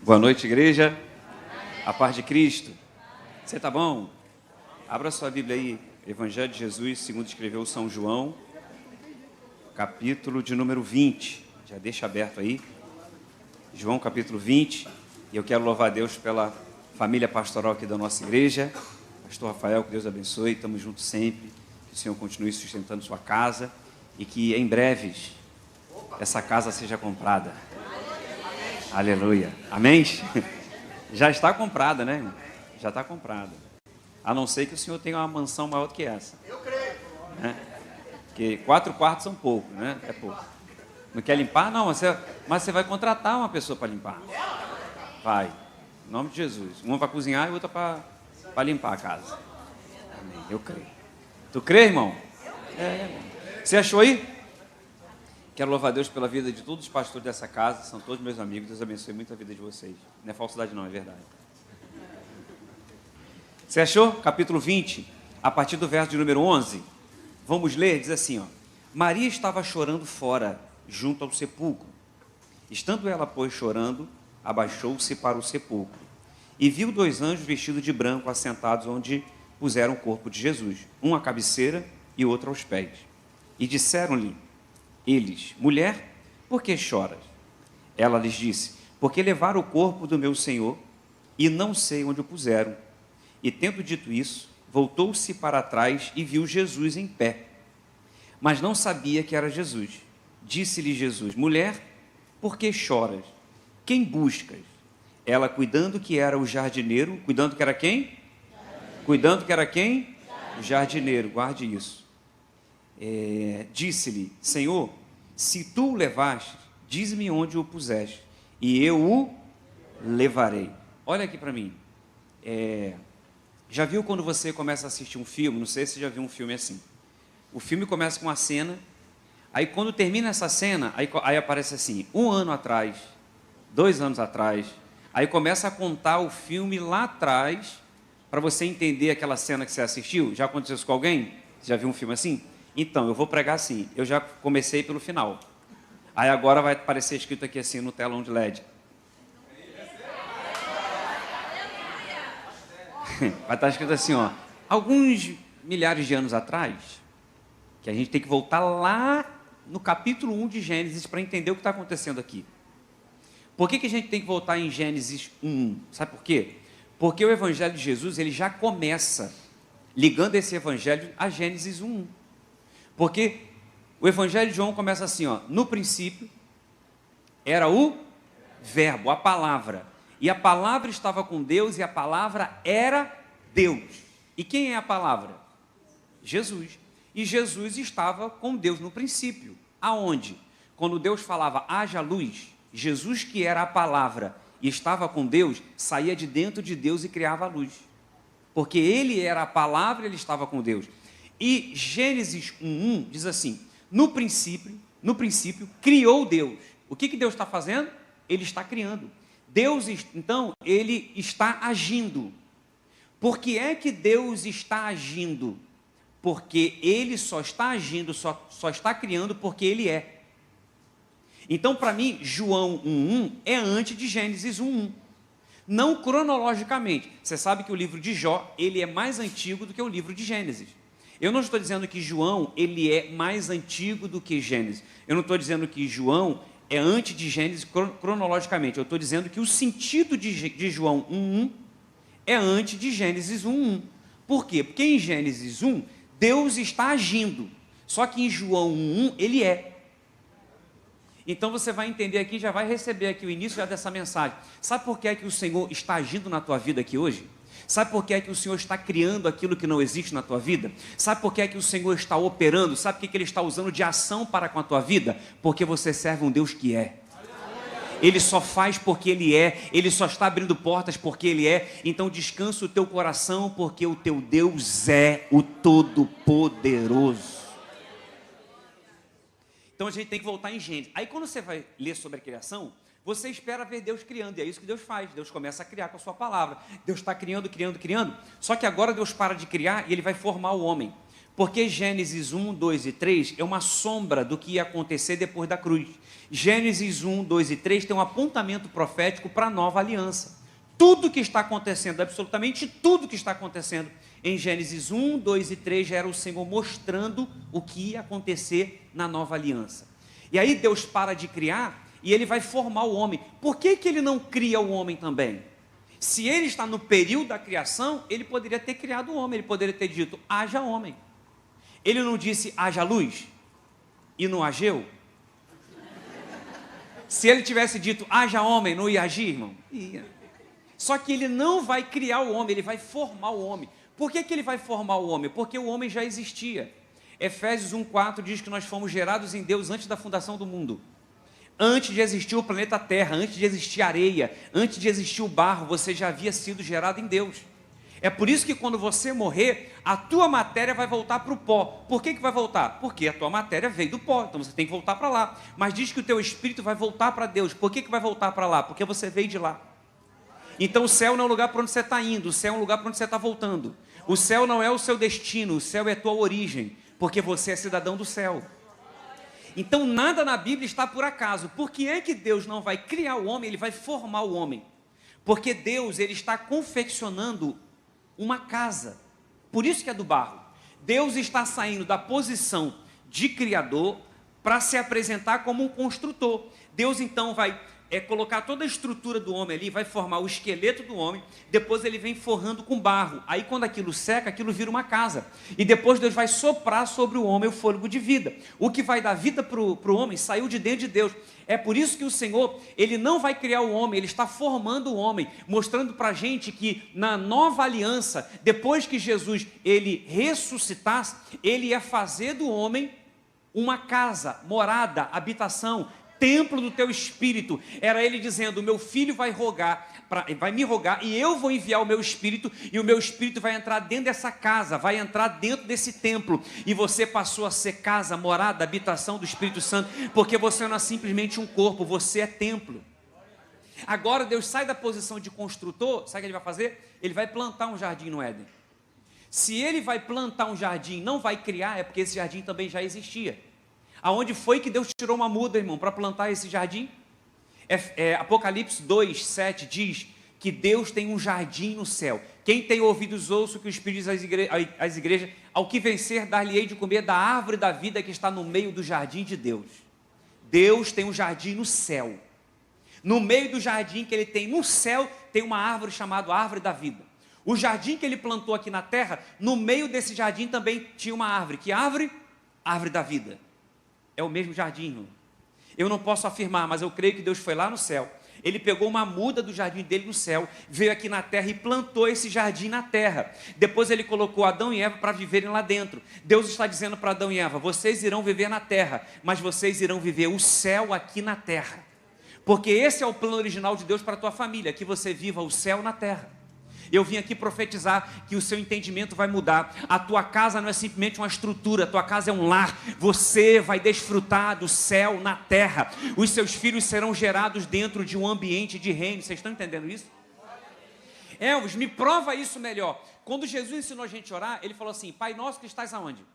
Boa noite, igreja. A paz de Cristo. Você tá bom? Abra sua Bíblia aí, Evangelho de Jesus, segundo escreveu São João, capítulo de número 20. Já deixa aberto aí. João, capítulo 20. E eu quero louvar a Deus pela família pastoral aqui da nossa igreja. Pastor Rafael, que Deus abençoe. Estamos juntos sempre. Que o Senhor continue sustentando sua casa e que em breves essa casa seja comprada. Aleluia. Amém? Já está comprada, né? Já está comprada. A não ser que o Senhor tenha uma mansão maior do que essa. Eu creio. Né? Porque 4 quartos são pouco, né? É pouco. Não quer limpar? Não, mas você vai contratar uma pessoa para limpar. Vai. Em nome de Jesus. Uma para cozinhar e outra para limpar a casa. Amém. Eu creio. Tu crê, irmão? Você achou aí? Quero louvar a Deus pela vida de todos os pastores dessa casa, são todos meus amigos, Deus abençoe muito a vida de vocês. Não é falsidade não, é verdade. Você achou? Capítulo 20, a partir do verso de número 11. Vamos ler, diz assim, ó. Maria estava chorando fora, junto ao sepulcro. Estando ela, pois, chorando, abaixou-se para o sepulcro. E viu 2 anjos vestidos de branco, assentados onde puseram o corpo de Jesus, um à cabeceira e outro aos pés. E disseram-lhe eles: mulher, por que choras? Ela lhes disse: porque levaram o corpo do meu Senhor e não sei onde o puseram. E tendo dito isso, voltou-se para trás e viu Jesus em pé, mas não sabia que era Jesus. Disse-lhe Jesus: mulher, por que choras? Quem buscas? Ela, cuidando que era o jardineiro, cuidando que era quem? Cuidando que era quem? O jardineiro, guarde isso. Disse-lhe: Senhor, se tu o levaste, diz-me onde o puseste, e eu o levarei. Olha aqui para mim. Já viu quando você começa a assistir um filme? Não sei se você já viu um filme assim. O filme começa com uma cena, aí quando termina essa cena, aí aparece assim, 1 ano atrás, 2 anos atrás, aí começa a contar o filme lá atrás, para você entender aquela cena que você assistiu. Já aconteceu isso com alguém? Você já viu um filme assim? Então, eu vou pregar assim, eu já comecei pelo final. Aí agora vai aparecer escrito aqui assim no telão de LED. Vai estar escrito assim, ó. Alguns milhares de anos atrás, que a gente tem que voltar lá no capítulo 1 de Gênesis para entender o que está acontecendo aqui. Por que a gente tem que voltar em Gênesis 1? Sabe por quê? Porque o Evangelho de Jesus, ele já começa ligando esse Evangelho a Gênesis 1. Porque o Evangelho de João começa assim, ó, no princípio era o verbo, a palavra, e a palavra estava com Deus e a palavra era Deus. E quem é a palavra? Jesus. E Jesus estava com Deus no princípio. Aonde? Quando Deus falava haja luz, Jesus, que era a palavra e estava com Deus, saía de dentro de Deus e criava a luz. Porque ele era a palavra e ele estava com Deus. E Gênesis 1:1 diz assim: no princípio, criou Deus. O que Deus está fazendo? Ele está criando. Deus, então, ele está agindo. Por que é que Deus está agindo? Porque ele só está agindo, só está criando porque ele é. Então, para mim, João 1:1 é antes de Gênesis 1:1. Não cronologicamente. Você sabe que o livro de Jó, ele é mais antigo do que o livro de Gênesis. Eu não estou dizendo que João, ele é mais antigo do que Gênesis. Eu não estou dizendo que João é antes de Gênesis cronologicamente. Eu estou dizendo que o sentido de João 1:1 é antes de Gênesis 1:1. Por quê? Porque em Gênesis 1, Deus está agindo. Só que em João 1:1, ele é. Então você vai entender aqui, já vai receber aqui o início já dessa mensagem. Sabe por que é que o Senhor está agindo na tua vida aqui hoje? Sabe por que é que o Senhor está criando aquilo que não existe na tua vida? Sabe por que é que o Senhor está operando? Sabe por que Ele está usando de ação para com a tua vida? Porque você serve um Deus que é. Ele só faz porque Ele é. Ele só está abrindo portas porque Ele é. Então descansa o teu coração, porque o teu Deus é o Todo-Poderoso. Então a gente tem que voltar em Gênesis. Aí quando você vai ler sobre a criação, você espera ver Deus criando, e é isso que Deus faz. Deus começa a criar com a sua palavra. Deus está criando. Só que agora Deus para de criar e Ele vai formar o homem. Porque Gênesis 1, 2 e 3 é uma sombra do que ia acontecer depois da cruz. Gênesis 1, 2 e 3 tem um apontamento profético para a nova aliança. Tudo que está acontecendo, absolutamente tudo que está acontecendo em Gênesis 1, 2 e 3 já era o Senhor mostrando o que ia acontecer na nova aliança. E aí Deus para de criar e ele vai formar o homem. Por que ele não cria o homem também? Se ele está no período da criação, ele poderia ter criado o homem, ele poderia ter dito, haja homem. Ele não disse, haja luz, e não ageu? Se ele tivesse dito, haja homem, não ia agir, irmão? Ia. Só que ele não vai criar o homem, ele vai formar o homem. Por que ele vai formar o homem? Porque o homem já existia. Efésios 1,4 diz que nós fomos gerados em Deus antes da fundação do mundo. Antes de existir o planeta Terra, antes de existir a areia, antes de existir o barro, você já havia sido gerado em Deus. É por isso que quando você morrer, a tua matéria vai voltar para o pó. Por que vai voltar? Porque a tua matéria veio do pó, então você tem que voltar para lá. Mas diz que o teu espírito vai voltar para Deus. Por que vai voltar para lá? Porque você veio de lá. Então o céu não é o lugar para onde você está indo, o céu é um lugar para onde você está voltando. O céu não é o seu destino, o céu é a tua origem, porque você é cidadão do céu. Então nada na Bíblia está por acaso. Por que é que Deus não vai criar o homem, ele vai formar o homem? Porque Deus, ele está confeccionando uma casa, por isso que é do barro. Deus está saindo da posição de criador para se apresentar como um construtor. Deus então vai colocar toda a estrutura do homem ali, vai formar o esqueleto do homem, depois ele vem forrando com barro, aí quando aquilo seca, aquilo vira uma casa, e depois Deus vai soprar sobre o homem o fôlego de vida. O que vai dar vida para o homem saiu de dentro de Deus. É por isso que o Senhor, ele não vai criar o homem, ele está formando o homem, mostrando para a gente que na nova aliança, depois que Jesus ele ressuscitasse, ele ia fazer do homem uma casa, morada, habitação, templo do teu espírito. Era ele dizendo, meu filho vai me rogar, e eu vou enviar o meu espírito, e o meu espírito vai entrar dentro dessa casa, vai entrar dentro desse templo, e você passou a ser casa, morada, habitação do Espírito Santo, porque você não é simplesmente um corpo, você é templo. Agora Deus sai da posição de construtor, sabe o que ele vai fazer? Ele vai plantar um jardim no Éden. Se ele vai plantar um jardim, não vai criar, é porque esse jardim também já existia. Aonde foi que Deus tirou uma muda, irmão, para plantar esse jardim? Apocalipse 2, 7 diz que Deus tem um jardim no céu. Quem tem ouvidos ouça o que o Espírito diz às igrejas, ao que vencer dar-lhe-ei de comer da árvore da vida que está no meio do jardim de Deus. Deus tem um jardim no céu. No meio do jardim que ele tem no céu, tem uma árvore chamada árvore da vida. O jardim que ele plantou aqui na terra, no meio desse jardim também tinha uma árvore. Que árvore? Árvore da vida. É o mesmo jardim, irmão. Eu não posso afirmar, mas eu creio que Deus foi lá no céu. Ele pegou uma muda do jardim dele no céu, veio aqui na terra e plantou esse jardim na terra. Depois ele colocou Adão e Eva para viverem lá dentro. Deus está dizendo para Adão e Eva, vocês irão viver na terra, mas vocês irão viver o céu aqui na terra. Porque esse é o plano original de Deus para a tua família, que você viva o céu na terra. Eu vim aqui profetizar que o seu entendimento vai mudar. A tua casa não é simplesmente uma estrutura, a tua casa é um lar. Você vai desfrutar do céu na terra. Os seus filhos serão gerados dentro de um ambiente de reino. Vocês estão entendendo isso? Elvis, me prova isso melhor. Quando Jesus ensinou a gente a orar, ele falou assim, Pai nosso que estás aonde?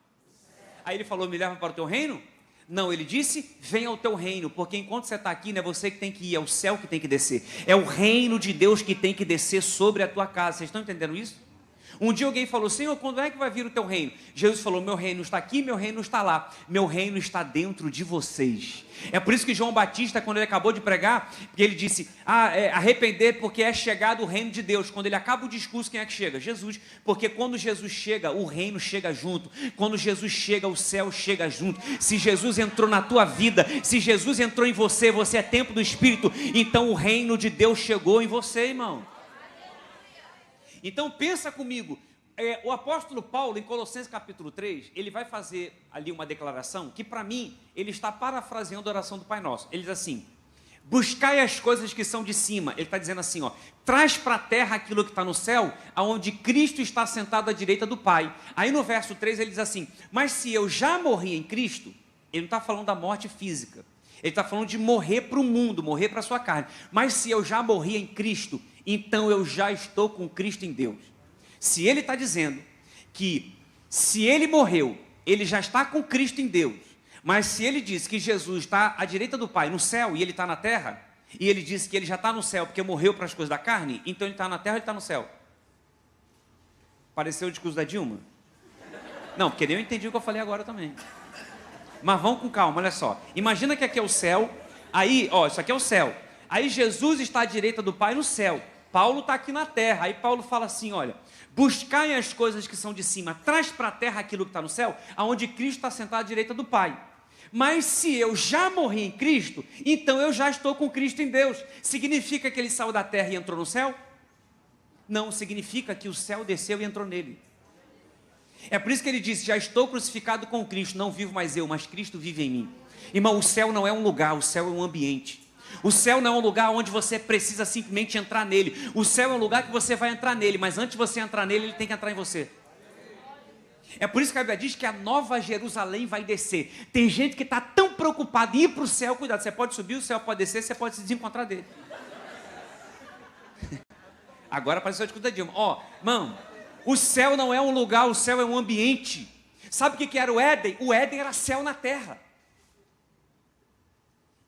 Aí ele falou, me leva para o teu reino? Não, ele disse, venha ao teu reino, porque enquanto você está aqui, não é você que tem que ir, é o céu que tem que descer. É o reino de Deus que tem que descer sobre a tua casa. Vocês estão entendendo isso? Um dia alguém falou, Senhor, quando é que vai vir o teu reino? Jesus falou, meu reino está aqui, meu reino está lá. Meu reino está dentro de vocês. É por isso que João Batista, quando ele acabou de pregar, ele disse, arrepender porque é chegado o reino de Deus. Quando ele acaba o discurso, quem é que chega? Jesus. Porque quando Jesus chega, o reino chega junto. Quando Jesus chega, o céu chega junto. Se Jesus entrou na tua vida, se Jesus entrou em você, você é templo do Espírito, então o reino de Deus chegou em você, irmão. Então pensa comigo, o apóstolo Paulo em Colossenses capítulo 3, ele vai fazer ali uma declaração que para mim, ele está parafraseando a oração do Pai Nosso. Ele diz assim, buscai as coisas que são de cima. Ele está dizendo assim, traz para a terra aquilo que está no céu, aonde Cristo está sentado à direita do Pai. Aí no verso 3 ele diz assim, mas se eu já morri em Cristo, ele não está falando da morte física, ele está falando de morrer para o mundo, morrer para a sua carne. Mas se eu já morri em Cristo, então eu já estou com Cristo em Deus. Se ele está dizendo que Se ele morreu, ele já está com Cristo em Deus. Mas se ele diz que Jesus está à direita do Pai no céu e ele está na terra, e ele diz que ele já está no céu porque morreu para as coisas da carne, então ele está na terra ou ele está no céu? Pareceu o discurso da Dilma? Não, porque nem eu entendi o que eu falei agora também. Mas vamos com calma, olha só. Imagina que aqui é o céu, aí, ó, isso aqui é o céu. Aí Jesus está à direita do Pai no céu. Paulo está aqui na terra. Aí Paulo fala assim, olha, buscai as coisas que são de cima, traz para a terra aquilo que está no céu, aonde Cristo está sentado à direita do Pai. Mas se eu já morri em Cristo, então eu já estou com Cristo em Deus. Significa que ele saiu da terra e entrou no céu? Não, significa que o céu desceu e entrou nele. É por isso que ele disse, já estou crucificado com Cristo, não vivo mais eu, mas Cristo vive em mim. Irmão, o céu não é um lugar, o céu é um ambiente. O céu não é um lugar onde você precisa simplesmente entrar nele. O céu é um lugar que você vai entrar nele, mas antes de você entrar nele, ele tem que entrar em você. É por isso que a Bíblia diz que a nova Jerusalém vai descer. Tem gente que está tão preocupada em ir para o céu, cuidado, você pode subir, o céu pode descer, você pode se desencontrar dele. Agora apareceu a discussão da Dilma. Ó, irmão, o céu não é um lugar, o céu é um ambiente. Sabe o que era o Éden? O Éden era céu na terra.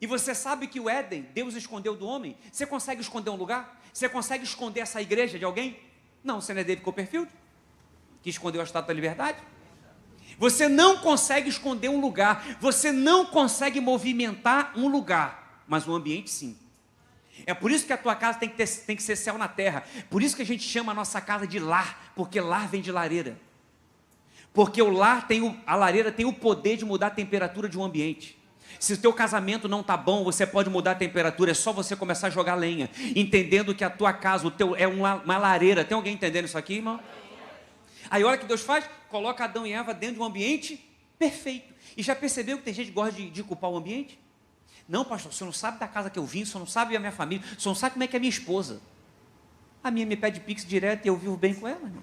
E você sabe que o Éden, Deus escondeu do homem? Você consegue esconder um lugar? Você consegue esconder essa igreja de alguém? Não, você não é David Copperfield, que escondeu a Estátua da Liberdade? Você não consegue esconder um lugar, você não consegue movimentar um lugar, mas um ambiente sim. É por isso que a tua casa tem que ser céu na terra. Por isso que a gente chama a nossa casa de lar, porque lar vem de lareira. Porque o lar a lareira tem o poder de mudar a temperatura de um ambiente. Se o teu casamento não está bom, você pode mudar a temperatura, é só você começar a jogar lenha, entendendo que a tua casa é uma lareira. Tem alguém entendendo isso aqui, irmão? Aí olha o que Deus faz, coloca Adão e Eva dentro de um ambiente perfeito. E já percebeu que tem gente que gosta de culpar o ambiente? Não, pastor, você não sabe da casa que eu vim, você não sabe a minha família, você não sabe como é que é a minha esposa. A minha me pede pix direto e eu vivo bem com ela, irmão.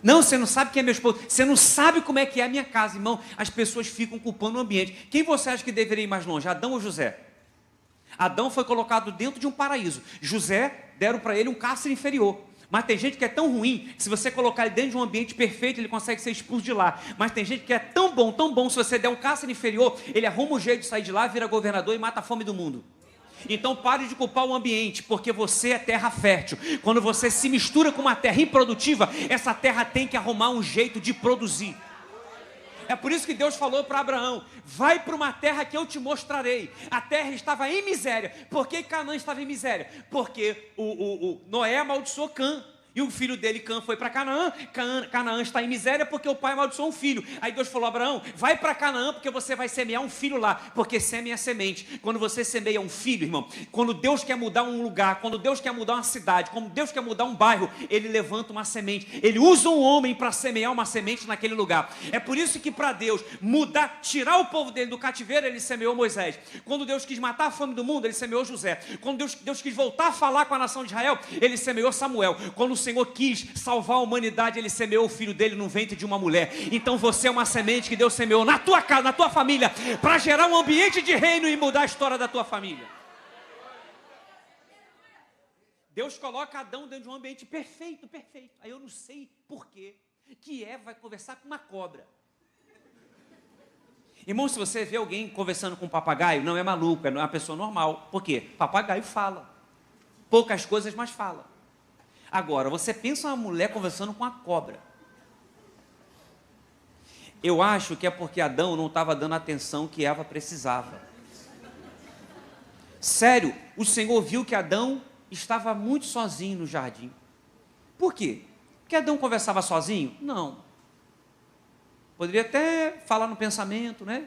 Não, você não sabe quem é minha esposa, você não sabe como é que é a minha casa, irmão. As pessoas ficam culpando o ambiente. Quem você acha que deveria ir mais longe, Adão ou José? Adão foi colocado dentro de um paraíso. José, deram para ele um cárcere inferior. Mas tem gente que é tão ruim, que se você colocar ele dentro de um ambiente perfeito, ele consegue ser expulso de lá. Mas tem gente que é tão bom, se você der um cárcere inferior, ele arruma um jeito de sair de lá, vira governador e mata a fome do mundo. Então pare de culpar o ambiente, porque você é terra fértil. Quando você se mistura com uma terra improdutiva, essa terra tem que arrumar um jeito de produzir. É por isso que Deus falou para Abraão, vai para uma terra que eu te mostrarei. A terra estava em miséria. Por que Canaã estava em miséria? Porque o Noé amaldiçoou Cã. E o filho dele, Cã, foi para Canaã. Canaã está em miséria porque o pai amaldiçoou um filho. Aí Deus falou, Abraão, vai para Canaã porque você vai semear um filho lá. Porque sêmen é semente. Quando você semeia um filho, irmão, quando Deus quer mudar um lugar, quando Deus quer mudar uma cidade, quando Deus quer mudar um bairro, Ele levanta uma semente. Ele usa um homem para semear uma semente naquele lugar. É por isso que para Deus mudar, tirar o povo dele do cativeiro, Ele semeou Moisés. Quando Deus quis matar a fome do mundo, Ele semeou José. Quando Deus quis voltar a falar com a nação de Israel, Ele semeou Samuel. Quando o Senhor quis salvar a humanidade, Ele semeou o filho dele no ventre de uma mulher. Então você é uma semente que Deus semeou na tua casa, na tua família, para gerar um ambiente de reino e mudar a história da tua família. Deus coloca Adão dentro de um ambiente perfeito. Aí eu não sei por quê que Eva vai conversar com uma cobra. Irmão, se você vê alguém conversando com um papagaio, não é maluco, é uma pessoa normal. Por quê? Papagaio fala. Poucas coisas, mas fala. Agora, você pensa uma mulher conversando com uma cobra. Eu acho que é porque Adão não estava dando a atenção que Eva precisava. Sério, o Senhor viu que Adão estava muito sozinho no jardim. Por quê? Porque Adão conversava sozinho? Não. Poderia até falar no pensamento, né?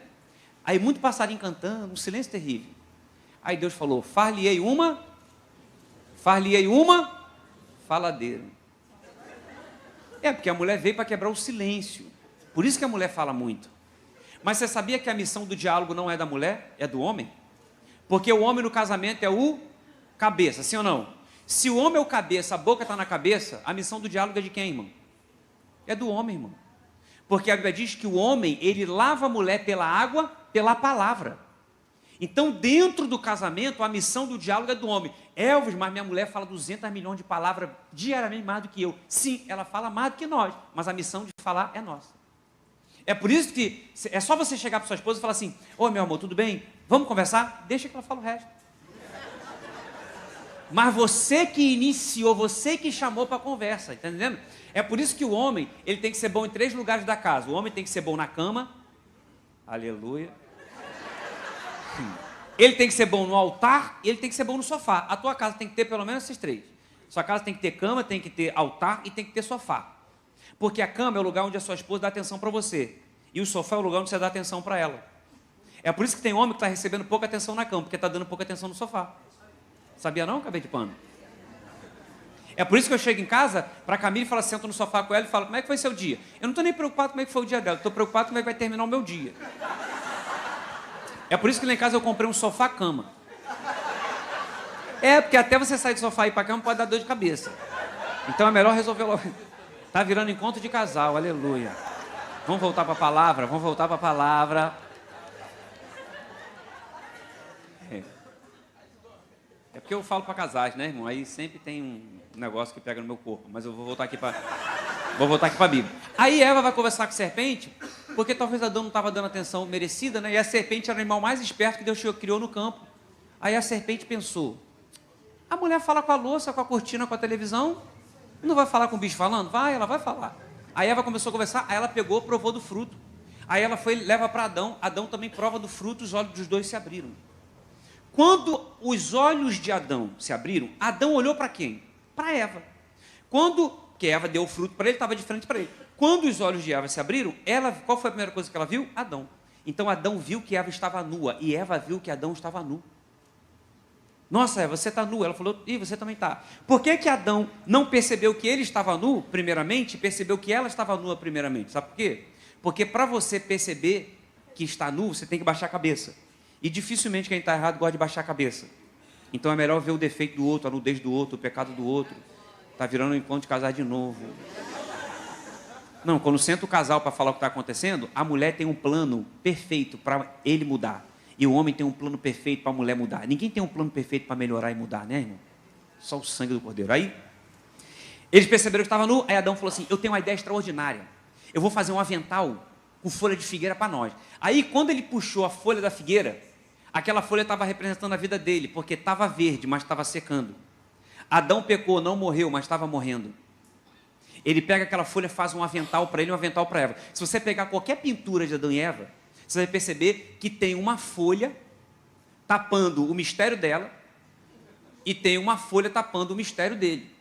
Aí muito passarinho cantando, um silêncio terrível. Aí Deus falou, far-lhe-ei uma faladeira. É, porque a mulher veio para quebrar o silêncio. Por isso que a mulher fala muito. Mas você sabia que a missão do diálogo não é da mulher, é do homem? Porque o homem no casamento é o cabeça, sim ou não? Se o homem é o cabeça, a boca está na cabeça, a missão do diálogo é de quem, irmão? É do homem, irmão. Porque a Bíblia diz que o homem, ele lava a mulher pela água, pela palavra. Então, dentro do casamento, a missão do diálogo é do homem. Elvis, mas minha mulher fala 200 milhões de palavras diariamente mais do que eu. Sim, ela fala mais do que nós, mas a missão de falar é nossa. É por isso que é só você chegar para sua esposa e falar assim: ô meu amor, tudo bem? Vamos conversar? Deixa que ela fala o resto. Mas você que iniciou, você que chamou para a conversa, está entendendo? É por isso que o homem, ele tem que ser bom em 3 lugares da casa. O homem tem que ser bom na cama, aleluia. Ele tem que ser bom no altar e ele tem que ser bom no sofá. A tua casa tem que ter pelo menos esses 3. Sua casa tem que ter cama, tem que ter altar e tem que ter sofá. Porque a cama é o lugar onde a sua esposa dá atenção para você. E o sofá é o lugar onde você dá atenção para ela. É por isso que tem homem que está recebendo pouca atenção na cama, porque está dando pouca atenção no sofá. Sabia não, cabelo de pano? É por isso que eu chego em casa para a Camila e falo, sento no sofá com ela e falo, como é que foi seu dia? Eu não estou nem preocupado como é que foi o dia dela, estou preocupado como é que vai terminar o meu dia. É por isso que lá em casa eu comprei um sofá-cama. É, porque até você sair do sofá e ir para a cama pode dar dor de cabeça. Então é melhor resolver logo. Está virando encontro de casal, aleluia. Vamos voltar para a palavra, vamos voltar para a palavra. É porque eu falo para casais, né, irmão? Aí sempre tem um negócio que pega no meu corpo. Mas eu vou voltar aqui para a Bíblia. Aí Eva vai conversar com a serpente, porque talvez Adão não estava dando atenção merecida, né? E a serpente era o animal mais esperto que Deus criou no campo. Aí a serpente pensou, a mulher fala com a louça, com a cortina, com a televisão, não vai falar com o bicho falando? Vai, ela vai falar. Aí Eva começou a conversar, aí ela pegou, provou do fruto. Aí ela foi, leva para Adão, Adão também prova do fruto, os olhos dos dois se abriram. Quando os olhos de Adão se abriram, Adão olhou para quem? Para Eva. Que Eva deu o fruto para ele, estava de frente para ele. Quando os olhos de Eva se abriram, qual foi a primeira coisa que ela viu? Adão. Então Adão viu que Eva estava nua, e Eva viu que Adão estava nu. Nossa, Eva, você está nu. Ela falou, e você também está. Por que Adão não percebeu que ele estava nu, primeiramente, e percebeu que ela estava nua, primeiramente? Sabe por quê? Porque para você perceber que está nu, você tem que baixar a cabeça. E dificilmente quem está errado gosta de baixar a cabeça. Então é melhor ver o defeito do outro, a nudez do outro, o pecado do outro. Está virando um encontro de casar de novo. Não, quando senta o casal para falar o que está acontecendo, a mulher tem um plano perfeito para ele mudar. E o homem tem um plano perfeito para a mulher mudar. Ninguém tem um plano perfeito para melhorar e mudar, né, irmão? Só o sangue do Cordeiro. Aí, eles perceberam que estava nu, aí Adão falou assim, eu tenho uma ideia extraordinária. Eu vou fazer um avental com folha de figueira para nós. Aí, quando ele puxou a folha da figueira, aquela folha estava representando a vida dele, porque estava verde, mas estava secando. Adão pecou, não morreu, mas estava morrendo. Ele pega aquela folha, faz um avental para ele e um avental para Eva. Se você pegar qualquer pintura de Adão e Eva, você vai perceber que tem uma folha tapando o mistério dela e tem uma folha tapando o mistério dele.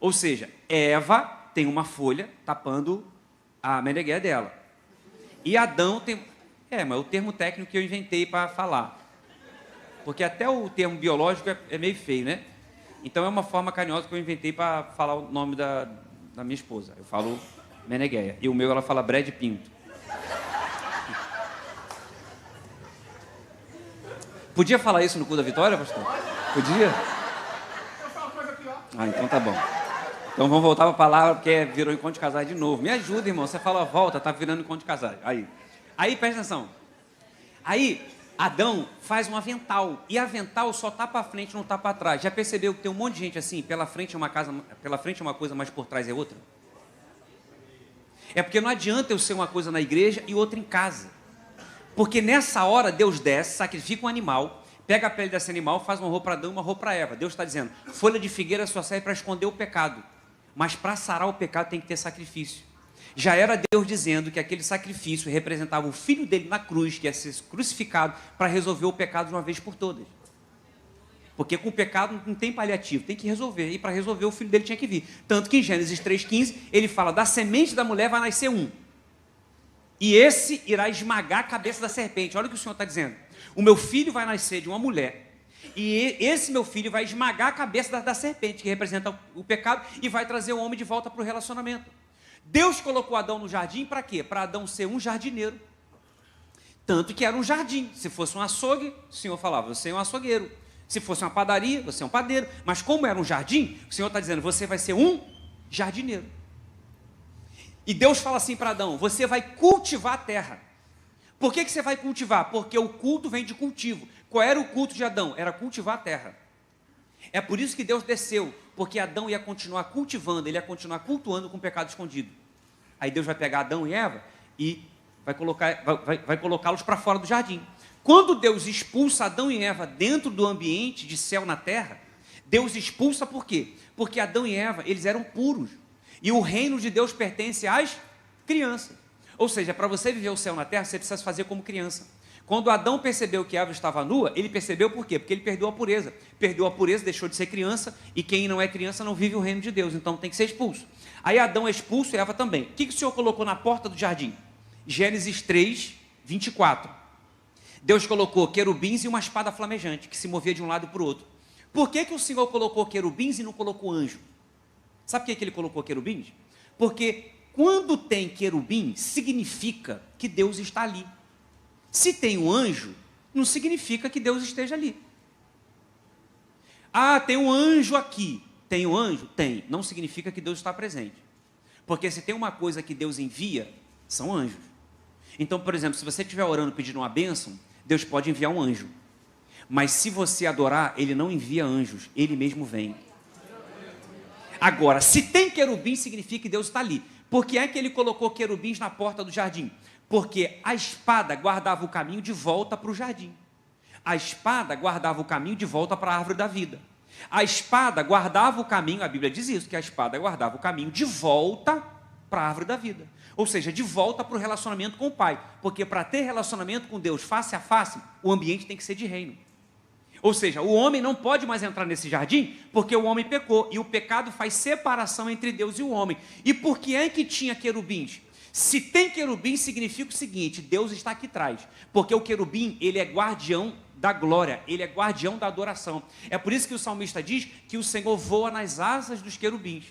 Ou seja, Eva tem uma folha tapando a menegué dela. E Adão tem... mas é o termo técnico que eu inventei para falar. Porque até o termo biológico é meio feio, né? Então é uma forma carinhosa que eu inventei para falar o nome da minha esposa. Eu falo meneguéia. E o meu ela fala Brad Pinto. Podia falar isso no cu da Vitória, pastor? Podia? Eu falo coisa pior. Ah, então tá bom. Então vamos voltar para a palavra, porque virou encontro de casais de novo. Me ajuda, irmão. Você fala, volta, tá virando encontro de casais. Aí, presta atenção. Aí, Adão faz um avental. E avental só tá para frente, não tá para trás. Já percebeu que tem um monte de gente assim, pela frente é uma coisa, mas por trás é outra? É porque não adianta eu ser uma coisa na igreja e outra em casa. Porque nessa hora Deus desce, sacrifica um animal, pega a pele desse animal, faz uma roupa para Adão e uma roupa para Eva. Deus está dizendo, folha de figueira só serve para esconder o pecado. Mas para sarar o pecado tem que ter sacrifício. Já era Deus dizendo que aquele sacrifício representava o filho dele na cruz, que ia ser crucificado para resolver o pecado de uma vez por todas. Porque com o pecado não tem paliativo, tem que resolver. E para resolver o filho dele tinha que vir. Tanto que em Gênesis 3,15 ele fala, da semente da mulher vai nascer um. E esse irá esmagar a cabeça da serpente. Olha o que o Senhor está dizendo. O meu filho vai nascer de uma mulher. E esse meu filho vai esmagar a cabeça da serpente, que representa o pecado, e vai trazer o homem de volta para o relacionamento. Deus colocou Adão no jardim para quê? Para Adão ser um jardineiro. Tanto que era um jardim. Se fosse um açougue, o Senhor falava, você é um açougueiro. Se fosse uma padaria, você é um padeiro. Mas como era um jardim, o Senhor está dizendo, você vai ser um jardineiro. E Deus fala assim para Adão, você vai cultivar a terra. Por que você vai cultivar? Porque o culto vem de cultivo. Qual era o culto de Adão? Era cultivar a terra. É por isso que Deus desceu, porque Adão ia continuar cultivando, ele ia continuar cultuando com o pecado escondido. Aí Deus vai pegar Adão e Eva e vai colocá-los para fora do jardim. Quando Deus expulsa Adão e Eva dentro do ambiente de céu na terra, Deus expulsa por quê? Porque Adão e Eva, eles eram puros. E o reino de Deus pertence às crianças. Ou seja, para você viver o céu na terra, você precisa fazer como criança. Quando Adão percebeu que Eva estava nua, ele percebeu por quê? Porque ele perdeu a pureza. Perdeu a pureza, deixou de ser criança, e quem não é criança não vive o reino de Deus, então tem que ser expulso. Aí Adão é expulso e Eva também. O que o Senhor colocou na porta do jardim? Gênesis 3, 24. Deus colocou querubins e uma espada flamejante, que se movia de um lado para o outro. Por que o Senhor colocou querubins e não colocou anjo? Sabe por que ele colocou querubins? Porque quando tem querubim, significa que Deus está ali. Se tem um anjo, não significa que Deus esteja ali. Ah, tem um anjo aqui. Tem um anjo? Tem. Não significa que Deus está presente. Porque se tem uma coisa que Deus envia, são anjos. Então, por exemplo, se você estiver orando pedindo uma bênção, Deus pode enviar um anjo. Mas se você adorar, Ele não envia anjos, Ele mesmo vem. Agora, se tem querubim, significa que Deus está ali. Por que é que Ele colocou querubins na porta do jardim? Porque a espada guardava o caminho de volta para o jardim. A espada guardava o caminho de volta para a árvore da vida. A espada guardava o caminho, a Bíblia diz isso, que a espada guardava o caminho de volta para a árvore da vida. Ou seja, de volta para o relacionamento com o Pai. Porque para ter relacionamento com Deus face a face, o ambiente tem que ser de reino. Ou seja, o homem não pode mais entrar nesse jardim, porque o homem pecou, e o pecado faz separação entre Deus e o homem. E por que é que tinha querubins? Se tem querubim, significa o seguinte: Deus está aqui atrás, porque o querubim, ele é guardião da glória, ele é guardião da adoração. É por isso que o salmista diz que o Senhor voa nas asas dos querubins.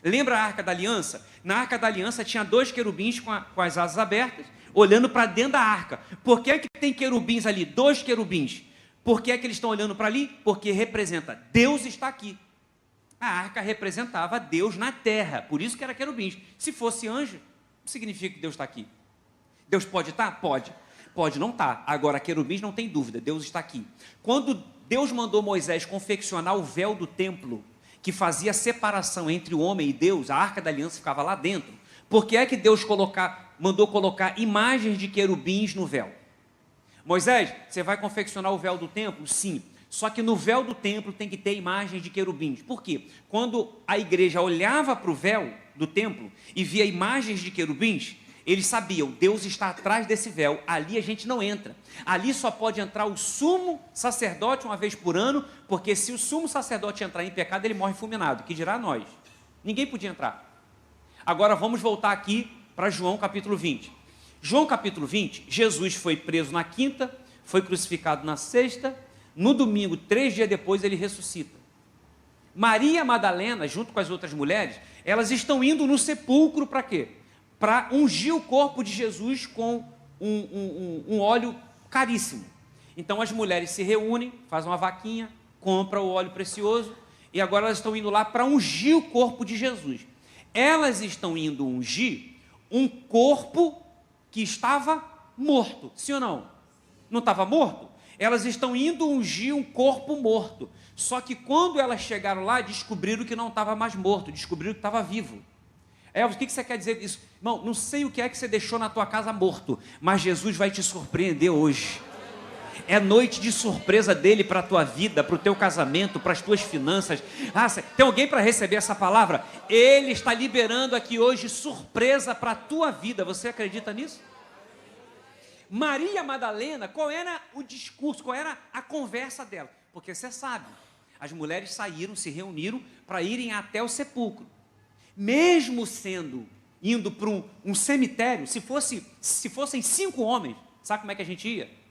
Lembra a Arca da Aliança? Na Arca da Aliança tinha 2 querubins com as asas abertas, olhando para dentro da arca. Por que é que tem querubins ali? 2 querubins. Por que é que eles estão olhando para ali? Porque representa, Deus está aqui. A arca representava Deus na terra, por isso que era querubins. Se fosse anjo, significa que Deus está aqui. Deus pode estar? Pode. Pode não estar. Agora, querubins não tem dúvida, Deus está aqui. Quando Deus mandou Moisés confeccionar o véu do templo, que fazia separação entre o homem e Deus, a arca da aliança ficava lá dentro. Por que é que Deus mandou colocar imagens de querubins no véu? Moisés, você vai confeccionar o véu do templo? Sim. Só que no véu do templo tem que ter imagens de querubins. Por quê? Quando a igreja olhava para o véu do templo e via imagens de querubins, eles sabiam, Deus está atrás desse véu, ali a gente não entra. Ali só pode entrar o sumo sacerdote uma vez por ano, porque se o sumo sacerdote entrar em pecado, ele morre fulminado, que dirá nós. Ninguém podia entrar. Agora vamos voltar aqui para João capítulo 20. João capítulo 20, Jesus foi preso na quinta, foi crucificado na sexta, no domingo, 3 dias depois, ele ressuscita. Maria Madalena, junto com as outras mulheres, elas estão indo no sepulcro para quê? Para ungir o corpo de Jesus com um óleo caríssimo. Então as mulheres se reúnem, fazem uma vaquinha, compram o óleo precioso, e agora elas estão indo lá para ungir o corpo de Jesus. Elas estão indo ungir um corpo que estava morto, sim ou não? Não estava morto? Elas estão indo ungir um corpo morto. Só que quando elas chegaram lá, descobriram que não estava mais morto, descobriram que estava vivo. Elvis, o que você quer dizer com isso? Irmão, não sei o que é que você deixou na tua casa morto, mas Jesus vai te surpreender hoje. É noite de surpresa dele para a tua vida, para o teu casamento, para as tuas finanças. Ah, tem alguém para receber essa palavra? Ele está liberando aqui hoje surpresa para a tua vida. Você acredita nisso? Maria Madalena, qual era o discurso, qual era a conversa dela? Porque você sabe, as mulheres saíram, se reuniram para irem até o sepulcro. Mesmo indo para um cemitério, se fossem 5 homens, sabe como é que a gente ia?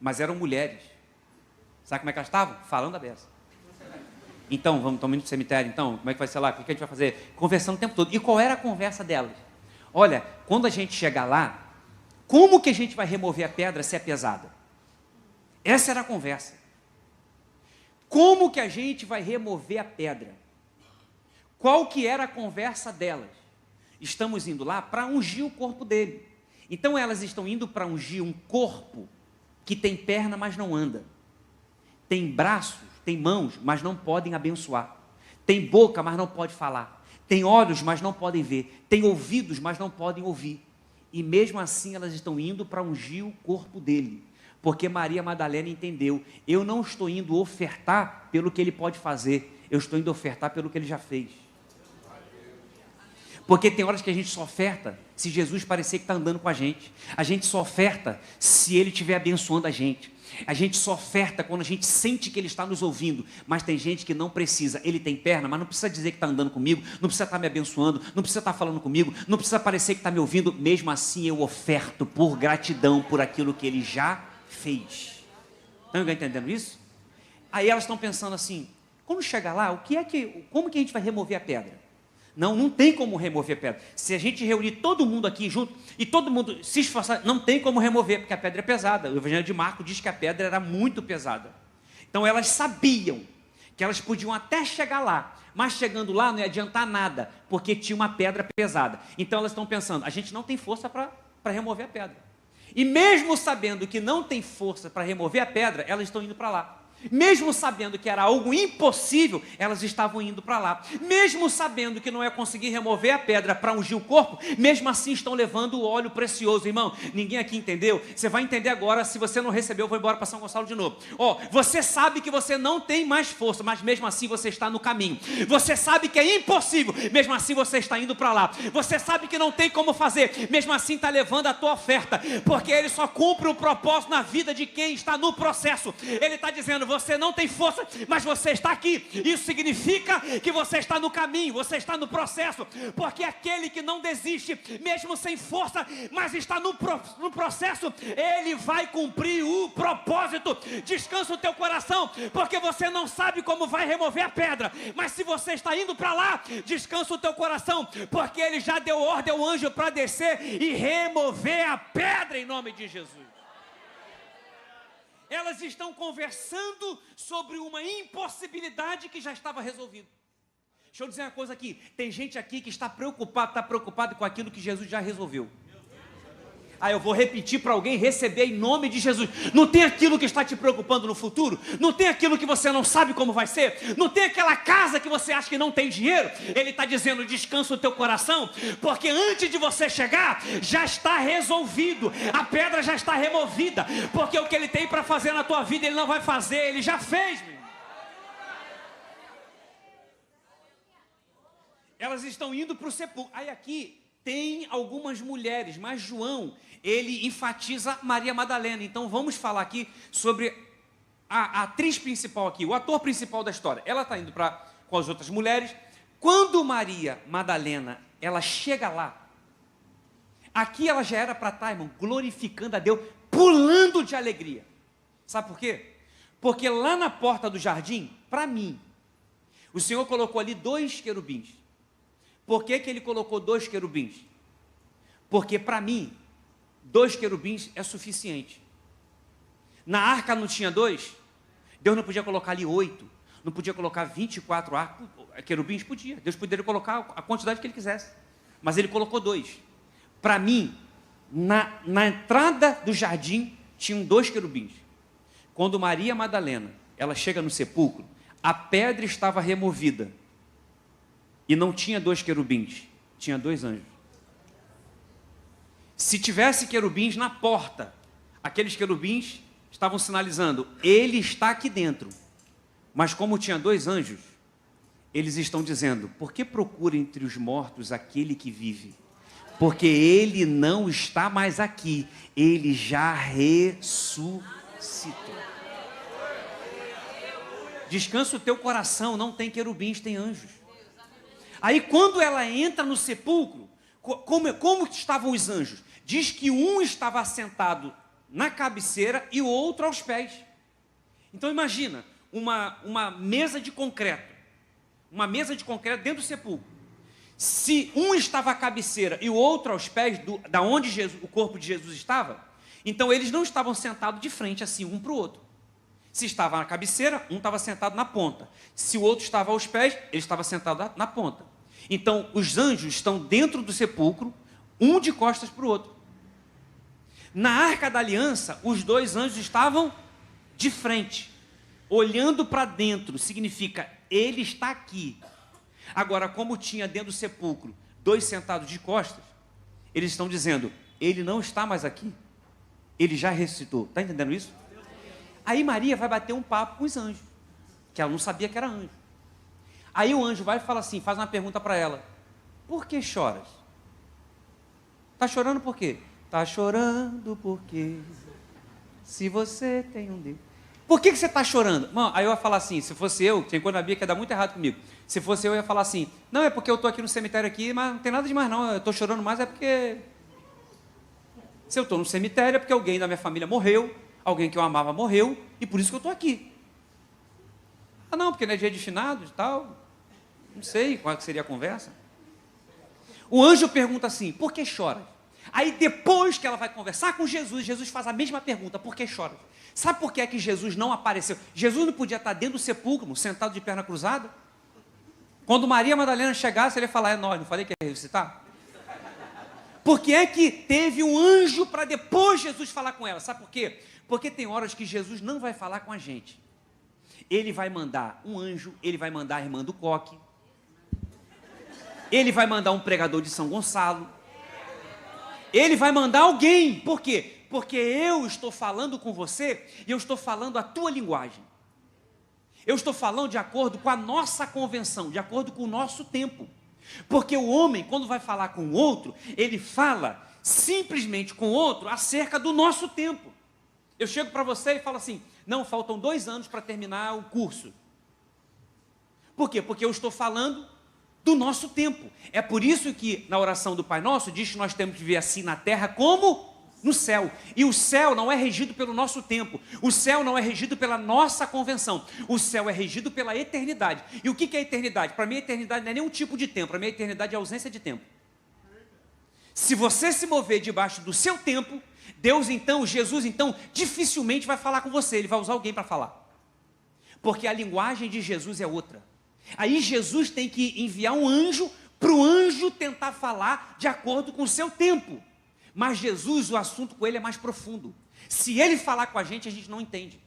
Mas eram mulheres. Sabe como é que elas estavam? Falando a beça. Então, estamos indo para o cemitério, então, como é que vai ser lá? O que a gente vai fazer? Conversando o tempo todo. E qual era a conversa delas? Olha, quando a gente chegar lá, como que a gente vai remover a pedra se é pesada? Essa era a conversa. Como que a gente vai remover a pedra? Qual que era a conversa delas? estamos indo lá para ungir o corpo dele. Então elas estão indo para ungir um corpo que tem perna, mas não anda. Tem braços, tem mãos, mas não podem abençoar. Tem boca, mas não pode falar. Tem olhos, mas não podem ver. Tem ouvidos, mas não podem ouvir. E mesmo assim elas estão indo para ungir o corpo dele. Porque Maria Madalena entendeu, eu não estou indo ofertar pelo que ele pode fazer, eu estou indo ofertar pelo que ele já fez. Porque tem horas que a gente só oferta se Jesus parecer que está andando com a gente só oferta se ele estiver abençoando a gente só oferta quando a gente sente que ele está nos ouvindo, mas tem gente que não precisa, ele tem perna, mas não precisa dizer que está andando comigo, não precisa estar me abençoando, não precisa estar falando comigo, não precisa parecer que está me ouvindo, mesmo assim eu oferto por gratidão por aquilo que ele já fez. Estão entendendo isso? Aí elas estão pensando assim, quando chegar lá, como que a gente vai remover a pedra? Não tem como remover a pedra. Se a gente reunir todo mundo aqui junto e todo mundo se esforçar, não tem como remover, porque a pedra é pesada. O Evangelho de Marcos diz que a pedra era muito pesada. Então elas sabiam que elas podiam até chegar lá, mas chegando lá não ia adiantar nada, porque tinha uma pedra pesada. Então elas estão pensando, a gente não tem força para remover a pedra. E mesmo sabendo que não tem força para remover a pedra, elas estão indo para lá. Mesmo sabendo que era algo impossível, elas estavam indo para lá. Mesmo sabendo que não ia conseguir remover a pedra para ungir o corpo, mesmo assim estão levando o óleo precioso. Irmão, ninguém aqui entendeu? Você vai entender agora. Se você não recebeu, eu vou embora para São Gonçalo de novo. Você sabe que você não tem mais força, mas mesmo assim você está no caminho. Você sabe que é impossível, mesmo assim você está indo para lá. Você sabe que não tem como fazer, mesmo assim está levando a tua oferta, porque ele só cumpre o propósito na vida de quem está no processo. Ele está dizendo, você não tem força, mas você está aqui. Isso significa que você está no caminho, você está no processo, porque aquele que não desiste, mesmo sem força, mas está no processo, ele vai cumprir o propósito. Descansa o teu coração, porque você não sabe como vai remover a pedra, mas se você está indo para lá, descansa o teu coração, porque ele já deu ordem ao anjo para descer e remover a pedra em nome de Jesus. Elas estão conversando sobre uma impossibilidade que já estava resolvida. Deixa eu dizer uma coisa aqui. Tem gente aqui que está preocupado com aquilo que Jesus já resolveu. Eu vou repetir para alguém receber em nome de Jesus. Não tem aquilo que está te preocupando no futuro? Não tem aquilo que você não sabe como vai ser? Não tem aquela casa que você acha que não tem dinheiro? Ele está dizendo, descansa o teu coração, porque antes de você chegar, já está resolvido. A pedra já está removida, porque o que ele tem para fazer na tua vida, ele não vai fazer, ele já fez, meu. Elas estão indo para o sepulcro. Aí aqui tem algumas mulheres, mas João, ele enfatiza Maria Madalena. Então vamos falar aqui sobre a atriz principal aqui, o ator principal da história. Ela está indo com as outras mulheres. Quando Maria Madalena, ela chega lá, aqui ela já era para estar, irmão, glorificando a Deus, pulando de alegria. Sabe por quê? Porque lá na porta do jardim, para mim, o Senhor colocou ali 2 querubins. Por que ele colocou 2 querubins? Porque para mim, 2 querubins é suficiente. Na arca não tinha 2? Deus não podia colocar ali 8, não podia colocar 24 querubins? Podia. Deus poderia colocar a quantidade que ele quisesse. Mas ele colocou 2. Para mim, na entrada do jardim, tinham 2 querubins. Quando Maria Madalena, ela chega no sepulcro, a pedra estava removida. E não tinha 2 querubins, tinha 2 anjos. Se tivesse querubins na porta, aqueles querubins estavam sinalizando, ele está aqui dentro. Mas como tinha 2 anjos, eles estão dizendo, por que procura entre os mortos aquele que vive? Porque ele não está mais aqui, ele já ressuscitou. Descansa o teu coração, não tem querubins, tem anjos. Aí quando ela entra no sepulcro, como estavam os anjos? Diz que um estava assentado na cabeceira e o outro aos pés. Então imagina, uma mesa de concreto. Uma mesa de concreto dentro do sepulcro. Se um estava à cabeceira e o outro aos pés, da onde o corpo de Jesus estava, então eles não estavam sentados de frente assim, um para o outro. Se estava na cabeceira, um estava sentado na ponta. Se o outro estava aos pés, ele estava sentado na ponta. Então, os anjos estão dentro do sepulcro, um de costas para o outro. Na Arca da Aliança, os dois anjos estavam de frente, olhando para dentro, significa, ele está aqui. Agora, como tinha dentro do sepulcro dois sentados de costas, eles estão dizendo, ele não está mais aqui, ele já ressuscitou. Está entendendo isso? Aí Maria vai bater um papo com os anjos, que ela não sabia que era anjo. Aí o anjo vai e fala assim, faz uma pergunta para ela, por que choras? Está chorando por quê? Está chorando porque, se você tem um Deus. Por que você está chorando? Mano, aí eu ia falar assim, se fosse eu, tem coisa na Bíblia que ia dar muito errado comigo. Se fosse eu ia falar assim, não, é porque eu estou aqui no cemitério aqui, mas não tem nada demais não, eu estou chorando mais é porque... Se eu estou no cemitério é porque alguém da minha família morreu, alguém que eu amava morreu, e por isso que eu estou aqui. Ah não, porque não é dia de finados e tal, não sei qual que seria a conversa. O anjo pergunta assim, por que choras? Aí depois que ela vai conversar com Jesus, Jesus faz a mesma pergunta, por que choras? Sabe por que é que Jesus não apareceu? Jesus não podia estar dentro do sepulcro, sentado de perna cruzada? Quando Maria Madalena chegasse, ele ia falar, é nóis, não falei que ia ressuscitar? Por que é que teve um anjo para depois Jesus falar com ela? Sabe por quê? Porque tem horas que Jesus não vai falar com a gente. Ele vai mandar um anjo, ele vai mandar a irmã do coque, ele vai mandar um pregador de São Gonçalo, ele vai mandar alguém. Por quê? Porque eu estou falando com você e eu estou falando a tua linguagem. Eu estou falando de acordo com a nossa convenção, de acordo com o nosso tempo. Porque o homem, quando vai falar com o outro, ele fala simplesmente com o outro acerca do nosso tempo. Eu chego para você e falo assim, não, faltam 2 anos para terminar o curso. Por quê? Porque eu estou falando do nosso tempo. É por isso que na oração do Pai Nosso diz que nós temos que viver assim na terra como no céu. E o céu não é regido pelo nosso tempo. O céu não é regido pela nossa convenção. O céu é regido pela eternidade. E o que é a eternidade? Para mim a eternidade não é nenhum tipo de tempo. Para mim a eternidade é a ausência de tempo. Se você se mover debaixo do seu tempo, Deus então, Jesus então, dificilmente vai falar com você. Ele vai usar alguém para falar. Porque a linguagem de Jesus é outra. Aí Jesus tem que enviar um anjo para o anjo tentar falar de acordo com o seu tempo. Mas Jesus, o assunto com ele é mais profundo. Se ele falar com a gente não entende.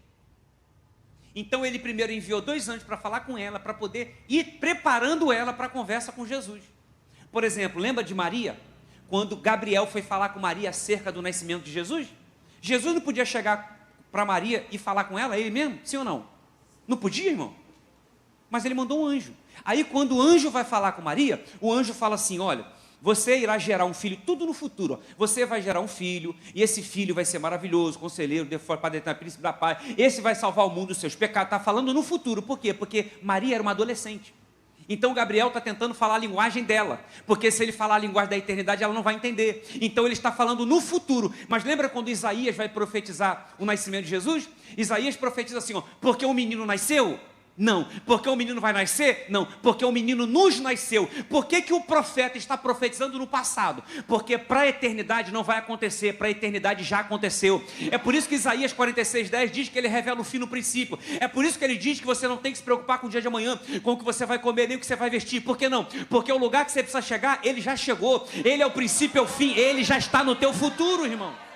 Então ele primeiro enviou 2 anjos para falar com ela, para poder ir preparando ela para a conversa com Jesus. Por exemplo, lembra de Maria? Quando Gabriel foi falar com Maria acerca do nascimento de Jesus? Jesus não podia chegar para Maria e falar com ela, ele mesmo? Sim ou não? Não podia, irmão? Mas ele mandou um anjo. Aí quando o anjo vai falar com Maria, o anjo fala assim, olha, você irá gerar um filho, tudo no futuro, ó. Você vai gerar um filho, e esse filho vai ser maravilhoso, conselheiro, Padre eterno, príncipe da paz, esse vai salvar o mundo dos seus pecados. Está falando no futuro, por quê? Porque Maria era uma adolescente. Então Gabriel está tentando falar a linguagem dela, porque se ele falar a linguagem da eternidade, ela não vai entender. Então ele está falando no futuro. Mas lembra quando Isaías vai profetizar o nascimento de Jesus? Isaías profetiza assim, ó, porque um menino nasceu? Não. Porque o menino vai nascer? Não. Porque o menino nos nasceu. Por que o profeta está profetizando no passado? Porque para a eternidade não vai acontecer, para a eternidade já aconteceu. É por isso que Isaías 46:10 diz que ele revela o fim no princípio. É por isso que ele diz que você não tem que se preocupar com o dia de amanhã, com o que você vai comer, nem o que você vai vestir. Por que não? Porque o lugar que você precisa chegar, ele já chegou. Ele é o princípio, é o fim. Ele já está no teu futuro, irmão.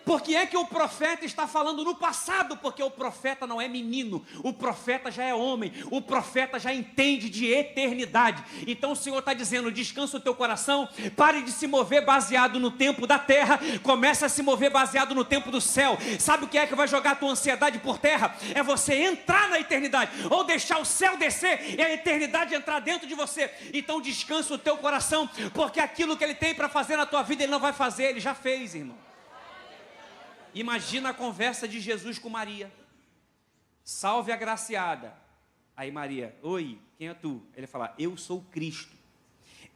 Por que é que o profeta está falando no passado? Porque o profeta não é menino, o profeta já é homem, o profeta já entende de eternidade. Então o Senhor está dizendo, descansa o teu coração, pare de se mover baseado no tempo da terra, comece a se mover baseado no tempo do céu. Sabe o que é que vai jogar a tua ansiedade por terra? É você entrar na eternidade, ou deixar o céu descer e a eternidade entrar dentro de você. Então descansa o teu coração, porque aquilo que Ele tem para fazer na tua vida, Ele não vai fazer, Ele já fez, irmão. Imagina a conversa de Jesus com Maria. Salve a agraciada. Aí Maria, oi, quem é tu? Ele fala, eu sou Cristo.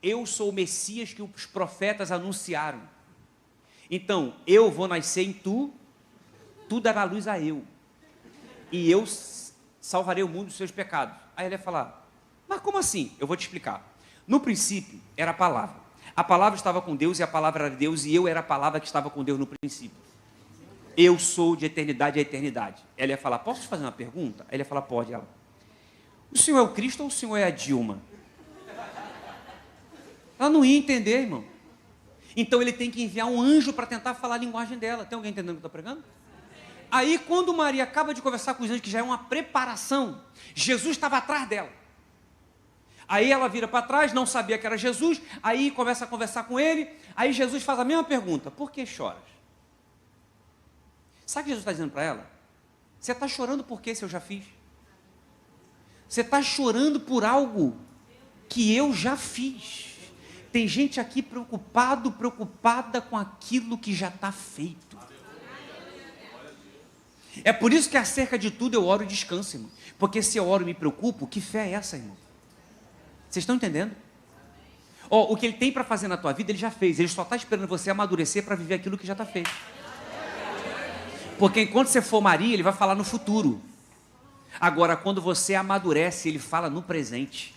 Eu sou o Messias que os profetas anunciaram. Então, eu vou nascer em tu, tu dará luz a eu. E eu salvarei o mundo dos seus pecados. Aí ele vai falar, mas como assim? Eu vou te explicar. No princípio, era a palavra. A palavra estava com Deus e a palavra era Deus e eu era a palavra que estava com Deus no princípio. Eu sou de eternidade a eternidade. Ela ia falar, posso te fazer uma pergunta? Aí ele ia falar, pode. Ela, o senhor é o Cristo ou o senhor é a Dilma? Ela não ia entender, irmão. Então ele tem que enviar um anjo para tentar falar a linguagem dela. Tem alguém entendendo o que eu estou pregando? Aí quando Maria acaba de conversar com os anjos, que já é uma preparação, Jesus estava atrás dela. Aí ela vira para trás, não sabia que era Jesus, aí começa a conversar com ele, aí Jesus faz a mesma pergunta: por que choras? Sabe o que Jesus está dizendo para ela? Você está chorando por quê se eu já fiz? Você está chorando por algo que eu já fiz. Tem gente aqui preocupada com aquilo que já está feito. É por isso que acerca de tudo eu oro e descanso, irmão. Porque se eu oro e me preocupo, que fé é essa, irmão? Vocês estão entendendo? O que ele tem para fazer na tua vida, ele já fez. Ele só está esperando você amadurecer para viver aquilo que já está feito. Porque enquanto você for Maria, ele vai falar no futuro. Agora, quando você amadurece, ele fala no presente.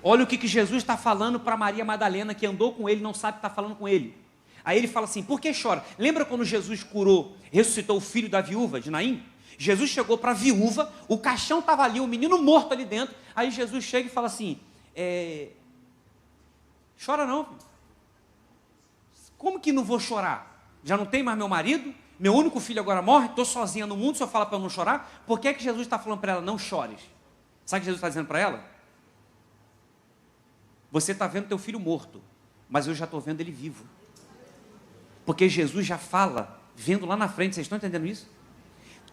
Olha o que Jesus está falando para Maria Madalena, que andou com ele, não sabe que está falando com ele. Aí ele fala assim: por que chora? Lembra quando Jesus curou, ressuscitou o filho da viúva de Naim? Jesus chegou para a viúva, o caixão estava ali, o menino morto ali dentro. Aí Jesus chega e fala assim: chora não, filho. Como que não vou chorar? Já não tem mais meu marido? Meu único filho agora morre? Estou sozinha no mundo, o senhor fala para eu não chorar? Por que Jesus está falando para ela: não chores? Sabe o que Jesus está dizendo para ela? Você está vendo teu filho morto, mas eu já estou vendo ele vivo. Porque Jesus já fala, vendo lá na frente. Vocês estão entendendo isso?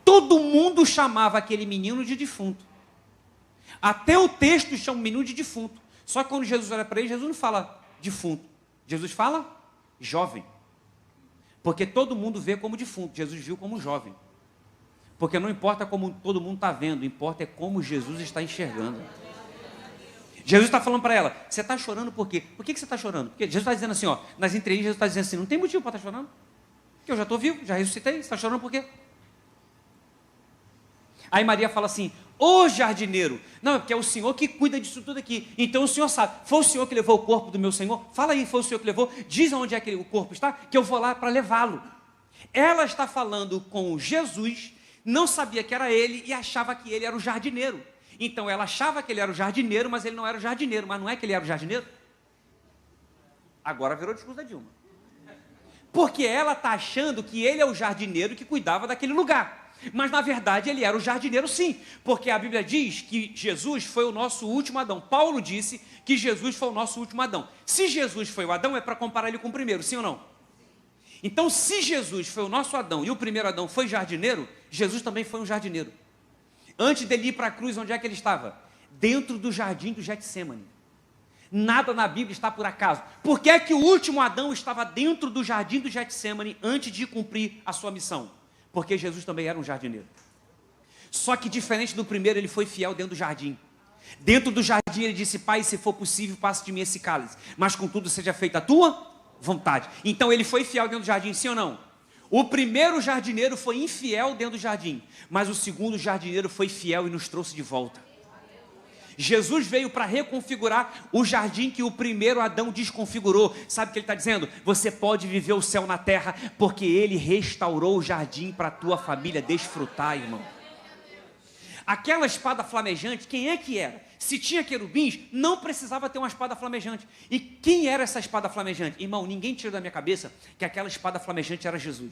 Todo mundo chamava aquele menino de defunto. Até o texto chama o menino de defunto. Só que quando Jesus olha para ele, Jesus não fala defunto. Jesus fala jovem. Porque todo mundo vê como defunto. Jesus viu como jovem. Porque não importa como todo mundo está vendo, importa é como Jesus está enxergando. Jesus está falando para ela: você está chorando por quê? Por que você está chorando? Porque Jesus está dizendo assim, nas entrelinhas, Jesus está dizendo assim: não tem motivo para estar chorando. Porque eu já estou vivo, já ressuscitei, você está chorando por quê? Aí Maria fala assim: ô jardineiro, não, é porque é o Senhor que cuida disso tudo aqui. Então o Senhor sabe, foi o Senhor que levou o corpo do meu Senhor? Fala aí, foi o Senhor que levou? Diz onde é que o corpo está, que eu vou lá para levá-lo. Ela está falando com Jesus, não sabia que era ele e achava que ele era o jardineiro. Então ela achava que ele era o jardineiro, mas ele não era o jardineiro. Mas não é que ele era o jardineiro? Agora virou discurso da Dilma. Porque ela está achando que ele é o jardineiro que cuidava daquele lugar. Mas na verdade ele era o jardineiro sim. Porque a Bíblia diz que Jesus foi o nosso último Adão. Paulo disse que Jesus foi o nosso último Adão. Se Jesus foi o Adão, é para comparar ele com o primeiro, sim ou não? Então se Jesus foi o nosso Adão e o primeiro Adão foi jardineiro, Jesus também foi um jardineiro. Antes dele ir para a cruz, onde é que ele estava? Dentro do jardim do Getsemane. Nada na Bíblia está por acaso. Por que é que o último Adão estava dentro do jardim do Getsemane antes de cumprir a sua missão? Porque Jesus também era um jardineiro. Só que diferente do primeiro, ele foi fiel dentro do jardim. Dentro do jardim ele disse: Pai, se for possível, passe de mim esse cálice, mas contudo seja feita a tua vontade. Então ele foi fiel dentro do jardim, sim ou não? O primeiro jardineiro foi infiel dentro do jardim, mas o segundo jardineiro foi fiel e nos trouxe de volta. Jesus veio para reconfigurar o jardim que o primeiro Adão desconfigurou. Sabe o que ele está dizendo? Você pode viver o céu na terra, porque ele restaurou o jardim para a tua família desfrutar, irmão. Aquela espada flamejante, quem é que era? Se tinha querubins, não precisava ter uma espada flamejante. E quem era essa espada flamejante? Irmão, ninguém tira da minha cabeça que aquela espada flamejante era Jesus.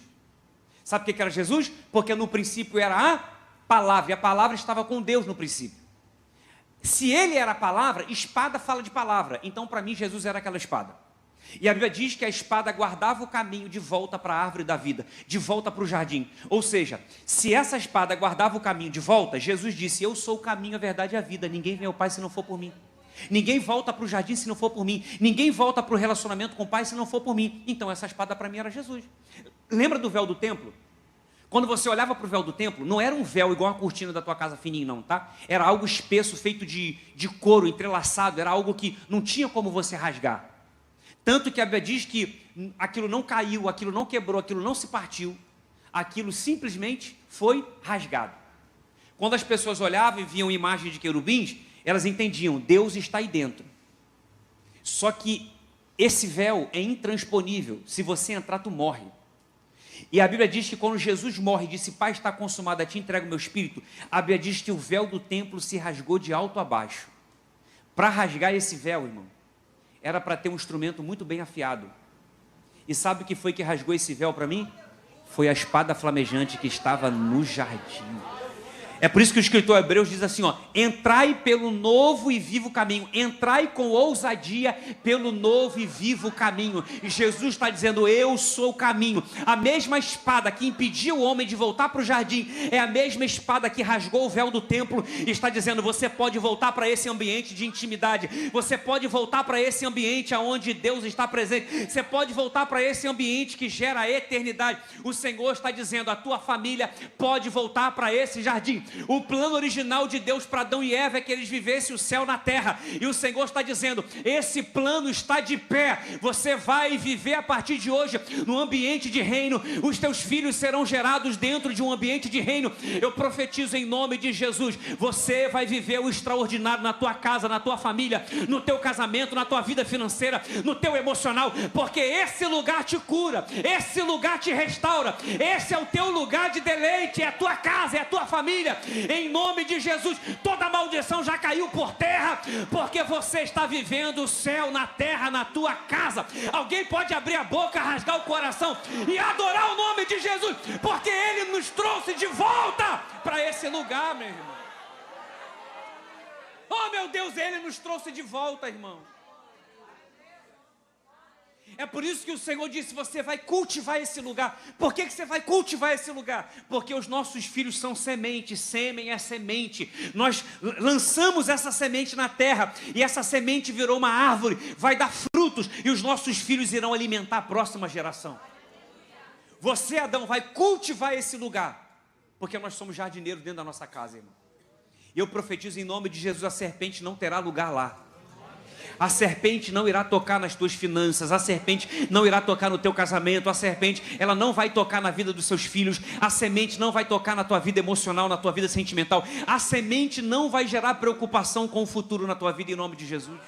Sabe o que era Jesus? Porque no princípio era a palavra, e a palavra estava com Deus no princípio. Se ele era a palavra, espada fala de palavra. Então para mim Jesus era aquela espada. E a Bíblia diz que a espada guardava o caminho de volta para a árvore da vida, de volta para o jardim. Ou seja, se essa espada guardava o caminho de volta, Jesus disse: eu sou o caminho, a verdade e a vida. Ninguém vem ao Pai se não for por mim. Ninguém volta para o jardim se não for por mim. Ninguém volta para o relacionamento com o Pai se não for por mim. Então essa espada para mim era Jesus. Lembra do véu do templo? Quando você olhava para o véu do templo, não era um véu igual a cortina da tua casa fininho não, tá? Era algo espesso, feito de couro, entrelaçado. Era algo que não tinha como você rasgar. Tanto que a Bíblia diz que aquilo não caiu, aquilo não quebrou, aquilo não se partiu. Aquilo simplesmente foi rasgado. Quando as pessoas olhavam e viam imagens de querubins, elas entendiam: Deus está aí dentro. Só que esse véu é intransponível. Se você entrar, tu morre. E a Bíblia diz que quando Jesus morre, disse: Pai, está consumado, a ti entrego o meu espírito. A Bíblia diz que o véu do templo se rasgou de alto a baixo. Para rasgar esse véu, irmão, era para ter um instrumento muito bem afiado. E sabe o que foi que rasgou esse véu para mim? Foi a espada flamejante que estava no jardim. É por isso que o escritor Hebreus diz assim, ó: entrai pelo novo e vivo caminho, entrai com ousadia pelo novo e vivo caminho. E Jesus está dizendo: eu sou o caminho. A mesma espada que impediu o homem de voltar para o jardim é a mesma espada que rasgou o véu do templo e está dizendo: você pode voltar para esse ambiente de intimidade, você pode voltar para esse ambiente onde Deus está presente, você pode voltar para esse ambiente que gera a eternidade. O Senhor está dizendo: a tua família pode voltar para esse jardim. O plano original de Deus para Adão e Eva é que eles vivessem o céu na terra, e o Senhor está dizendo: esse plano está de pé. Você vai viver a partir de hoje no ambiente de reino. Os teus filhos serão gerados dentro de um ambiente de reino. Eu profetizo em nome de Jesus: você vai viver o extraordinário na tua casa, na tua família, no teu casamento, na tua vida financeira, no teu emocional, porque esse lugar te cura, esse lugar te restaura, esse é o teu lugar de deleite, é a tua casa, é a tua família. Em nome de Jesus, toda maldição já caiu por terra, porque você está vivendo o céu na terra, na tua casa. Alguém pode abrir a boca, rasgar o coração e adorar o nome de Jesus, porque Ele nos trouxe de volta para esse lugar, meu irmão. Oh, meu Deus, Ele nos trouxe de volta, irmão. É por isso que o Senhor disse: você vai cultivar esse lugar. Por que você vai cultivar esse lugar? Porque os nossos filhos são semente, sêmen é semente. Nós lançamos essa semente na terra, e essa semente virou uma árvore, vai dar frutos, e os nossos filhos irão alimentar a próxima geração. Você, Adão, vai cultivar esse lugar, porque nós somos jardineiros dentro da nossa casa, irmão. E eu profetizo em nome de Jesus: a serpente não terá lugar lá. A serpente não irá tocar nas tuas finanças, a serpente não irá tocar no teu casamento, a serpente, ela não vai tocar na vida dos seus filhos, a semente não vai tocar na tua vida emocional, na tua vida sentimental, a semente não vai gerar preocupação com o futuro na tua vida, em nome de Jesus.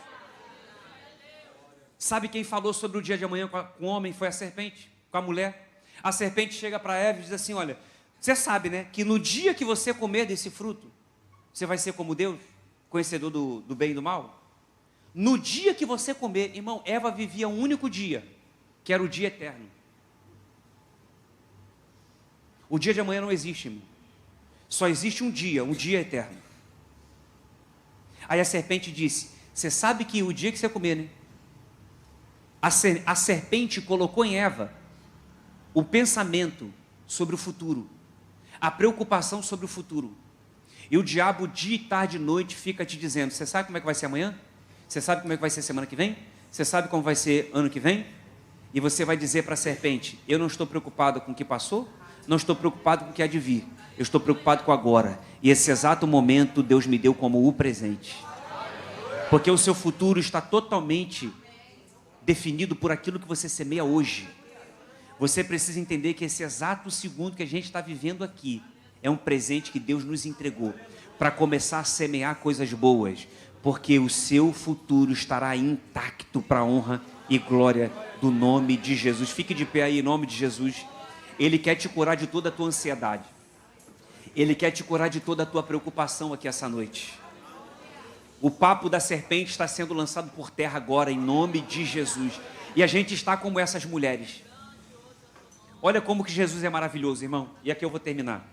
Sabe quem falou sobre o dia de amanhã com o homem? Foi a serpente, com a mulher. A serpente chega para Eva e diz assim: olha, você sabe, né, que no dia que você comer desse fruto, você vai ser como Deus, conhecedor do bem e do mal. No dia que você comer, irmão, Eva vivia um único dia, que era o dia eterno. O dia de amanhã não existe, irmão. Só existe um dia eterno. Aí a serpente disse: você sabe que o dia que você comer, né? A serpente colocou em Eva o pensamento sobre o futuro, a preocupação sobre o futuro. E o diabo, dia, tarde e noite, fica te dizendo: você sabe como é que vai ser amanhã? Você sabe como é que vai ser semana que vem? Você sabe como vai ser ano que vem? E você vai dizer para a serpente: eu não estou preocupado com o que passou, não estou preocupado com o que há de vir, eu estou preocupado com agora. E esse exato momento Deus me deu como o presente, porque o seu futuro está totalmente definido por aquilo que você semeia hoje. Você precisa entender que esse exato segundo que a gente está vivendo aqui é um presente que Deus nos entregou para começar a semear coisas boas, porque o seu futuro estará intacto para a honra e glória do nome de Jesus. Fique de pé aí, em nome de Jesus. Ele quer te curar de toda a tua ansiedade. Ele quer te curar de toda a tua preocupação aqui essa noite. O papo da serpente está sendo lançado por terra agora, em nome de Jesus. E a gente está como essas mulheres. Olha como que Jesus é maravilhoso, irmão. E aqui eu vou terminar.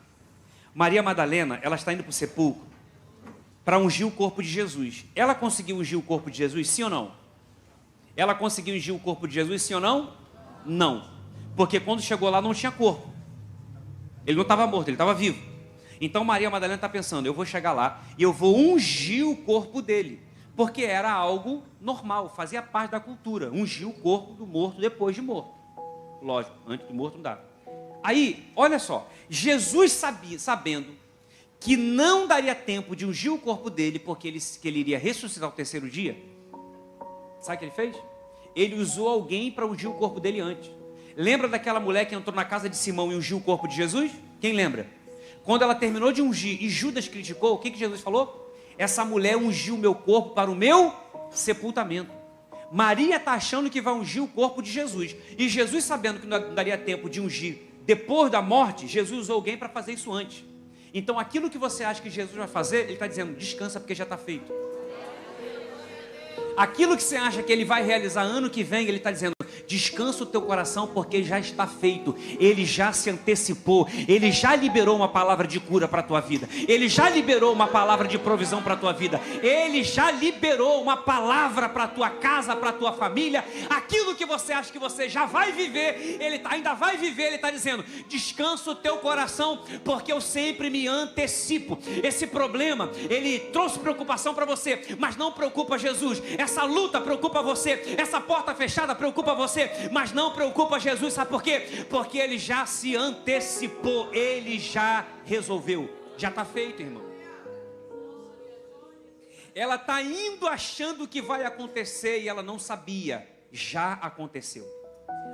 Maria Madalena, ela está indo para o sepulcro para ungir o corpo de Jesus. Ela conseguiu ungir o corpo de Jesus, sim ou não? Ela conseguiu ungir o corpo de Jesus, sim ou não? Não. Porque quando chegou lá não tinha corpo. Ele não estava morto, ele estava vivo. Então Maria Madalena está pensando: eu vou chegar lá e eu vou ungir o corpo dele. Porque era algo normal, fazia parte da cultura. Ungir o corpo do morto depois de morto. Lógico, antes do morto não dá. Aí, olha só, Jesus sabia, sabendo que não daria tempo de ungir o corpo dele, porque ele iria ressuscitar ao terceiro dia, sabe o que ele fez? Ele usou alguém para ungir o corpo dele antes. Lembra daquela mulher que entrou na casa de Simão e ungiu o corpo de Jesus? Quem lembra? Quando ela terminou de ungir e Judas criticou, o que Jesus falou? Essa mulher ungiu o meu corpo para o meu sepultamento. Maria está achando que vai ungir o corpo de Jesus, e Jesus, sabendo que não daria tempo de ungir depois da morte, Jesus usou alguém para fazer isso antes. Então aquilo que você acha que Jesus vai fazer, ele está dizendo: descansa, porque já está feito. Aquilo que você acha que ele vai realizar ano que vem, ele está dizendo: descansa o teu coração, porque já está feito. Ele já se antecipou. Ele já liberou uma palavra de cura para a tua vida. Ele já liberou uma palavra de provisão para a tua vida. Ele já liberou uma palavra para a tua casa, para a tua família. Aquilo que você acha que você já vai viver, ele ainda vai viver. Ele está dizendo: descansa o teu coração, porque eu sempre me antecipo. Esse problema, ele trouxe preocupação para você, mas não preocupa Jesus. Essa luta preocupa você. Essa porta fechada preocupa você, mas não preocupa Jesus. Sabe por quê? Porque ele já se antecipou. Ele já resolveu. Já está feito, irmão. Ela está indo achando que vai acontecer e ela não sabia. Já aconteceu.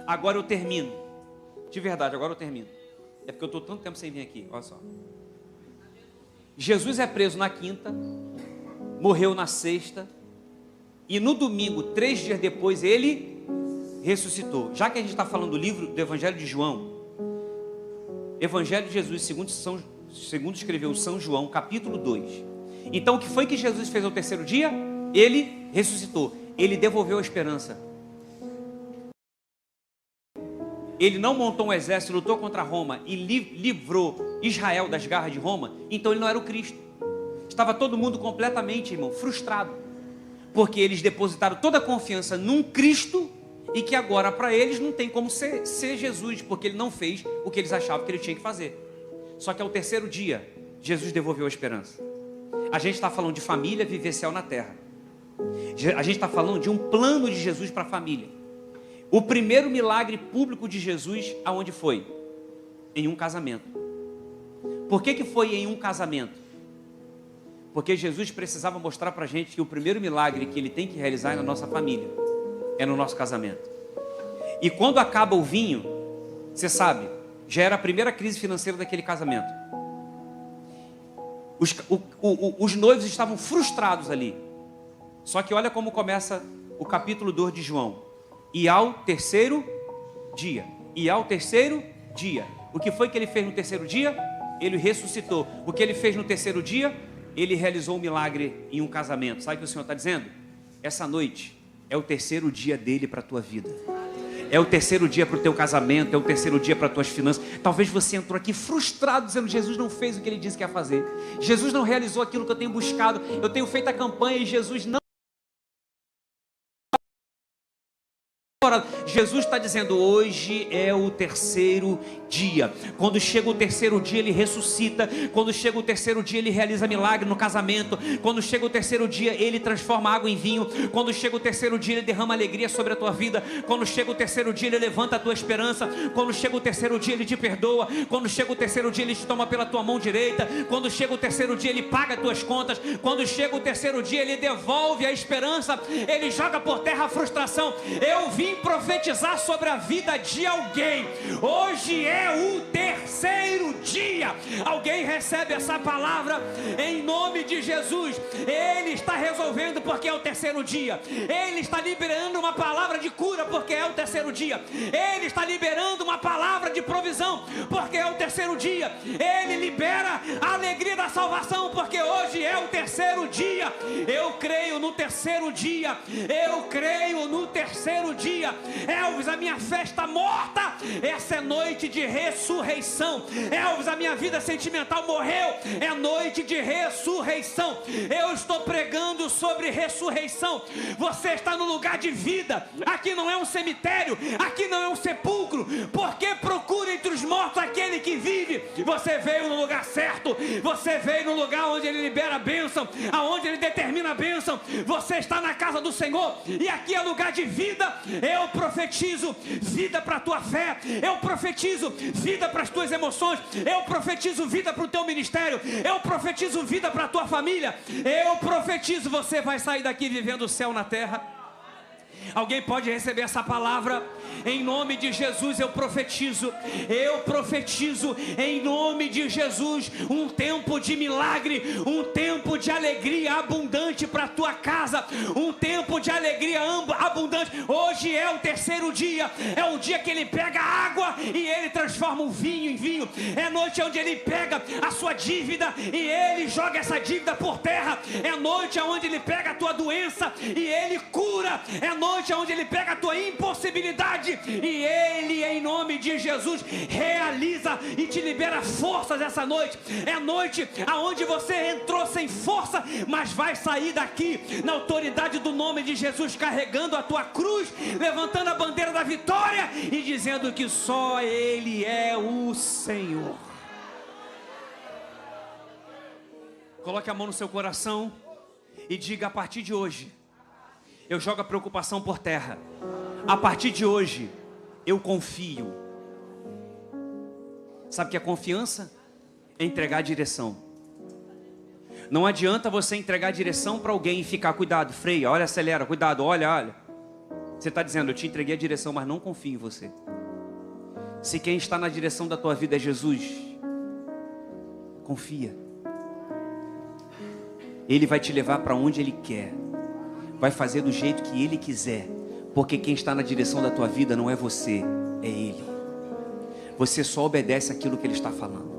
Agora eu termino. De verdade, agora eu termino. É porque eu estou tanto tempo sem vir aqui. Olha só. Jesus é preso na quinta, morreu na sexta, e no domingo, 3 dias depois, ele ressuscitou. Já que a gente está falando do livro do Evangelho de João, Evangelho de Jesus, segundo escreveu São João, capítulo 2. Então, o que foi que Jesus fez ao terceiro dia? Ele ressuscitou. Ele devolveu a esperança. Ele não montou um exército, lutou contra Roma e livrou Israel das garras de Roma. Então ele não era o Cristo. Estava todo mundo completamente, irmão, frustrado, porque eles depositaram toda a confiança num Cristo e que agora para eles não tem como ser Jesus, porque ele não fez o que eles achavam que ele tinha que fazer. Só que ao terceiro dia, Jesus devolveu a esperança. A gente está falando de família, viver céu na terra. A gente está falando de um plano de Jesus para a família. O primeiro milagre público de Jesus, aonde foi? Em um casamento. Por que foi em um casamento? Porque Jesus precisava mostrar para a gente que o primeiro milagre que ele tem que realizar é na nossa família, é no nosso casamento. E quando acaba o vinho, você sabe, já era a primeira crise financeira daquele casamento. Os noivos estavam frustrados ali. Só que olha como começa o capítulo 2 de João. E ao terceiro dia. E ao terceiro dia. O que foi que ele fez no terceiro dia? Ele ressuscitou. O que ele fez no terceiro dia? Ele realizou um milagre em um casamento. Sabe o que o Senhor está dizendo? Essa noite é o terceiro dia dele para a tua vida. É o terceiro dia para o teu casamento. É o terceiro dia para as tuas finanças. Talvez você entrou aqui frustrado, dizendo: Jesus não fez o que ele disse que ia fazer. Jesus não realizou aquilo que eu tenho buscado. Eu tenho feito a campanha e Jesus não. Jesus está dizendo: hoje é o terceiro dia. Quando chega o terceiro dia, ele ressuscita. Quando chega o terceiro dia, ele realiza milagre no casamento. Quando chega o terceiro dia, ele transforma água em vinho. Quando chega o terceiro dia, ele derrama alegria sobre a tua vida. Quando chega o terceiro dia, ele levanta a tua esperança. Quando chega o terceiro dia, ele te perdoa. Quando chega o terceiro dia, ele te toma pela tua mão direita. Quando chega o terceiro dia, ele paga as tuas contas. Quando chega o terceiro dia, ele devolve a esperança. Ele joga por terra a frustração. Eu vim profetizar sobre a vida de alguém. Hoje é o terceiro dia. Alguém recebe essa palavra em nome de Jesus. Ele está resolvendo porque é o terceiro dia. Ele está liberando uma palavra de cura porque é o terceiro dia. Ele está liberando uma palavra de provisão porque é o terceiro dia. Ele libera a alegria da salvação porque hoje é o terceiro dia. Eu creio no terceiro dia. Eu creio no terceiro dia. Elvis, a minha fé está morta. Essa é noite de ressurreição. Elvis, a minha vida sentimental morreu. É noite de ressurreição. Eu estou pregando sobre ressurreição. Você está no lugar de vida. Aqui não é um cemitério. Aqui não é um sepulcro. Porque procura entre os mortos aquele que vive. Você veio no lugar certo. Você veio no lugar onde ele libera a bênção, aonde ele determina a bênção. Você está na casa do Senhor. E aqui é lugar de vida. Eu profetizo vida para a tua fé. Eu profetizo vida para as tuas emoções. Eu profetizo vida para o teu ministério. Eu profetizo vida para a tua família. Eu profetizo, você vai sair daqui vivendo o céu na terra. Alguém pode receber essa palavra? Em nome de Jesus eu profetizo em nome de Jesus um tempo de milagre, um tempo de alegria abundante para a tua casa, um tempo de alegria abundante. Hoje é o terceiro dia, é o dia que ele pega a água e ele transforma o vinho em vinho. É a noite onde ele pega a sua dívida e ele joga essa dívida por terra. É a noite onde ele pega a tua doença e ele cura. É a noite onde ele pega a tua impossibilidade e ele, em nome de Jesus, realiza e te libera forças essa noite. É a noite aonde você entrou sem força, mas vai sair daqui na autoridade do nome de Jesus, carregando a tua cruz, levantando a bandeira da vitória e dizendo que só Ele é o Senhor. Coloque a mão no seu coração e diga: a partir de hoje eu jogo a preocupação por terra. A partir de hoje eu confio. Sabe o que é confiança? É entregar a direção. Não adianta você entregar a direção para alguém e ficar: cuidado, freia, olha, acelera, cuidado, olha. Você está dizendo: eu te entreguei a direção, mas não confio em você. Se quem está na direção da tua vida é Jesus, confia. Ele vai te levar para onde Ele quer, vai fazer do jeito que Ele quiser, porque quem está na direção da tua vida não é você, é Ele. Você só obedece aquilo que Ele está falando.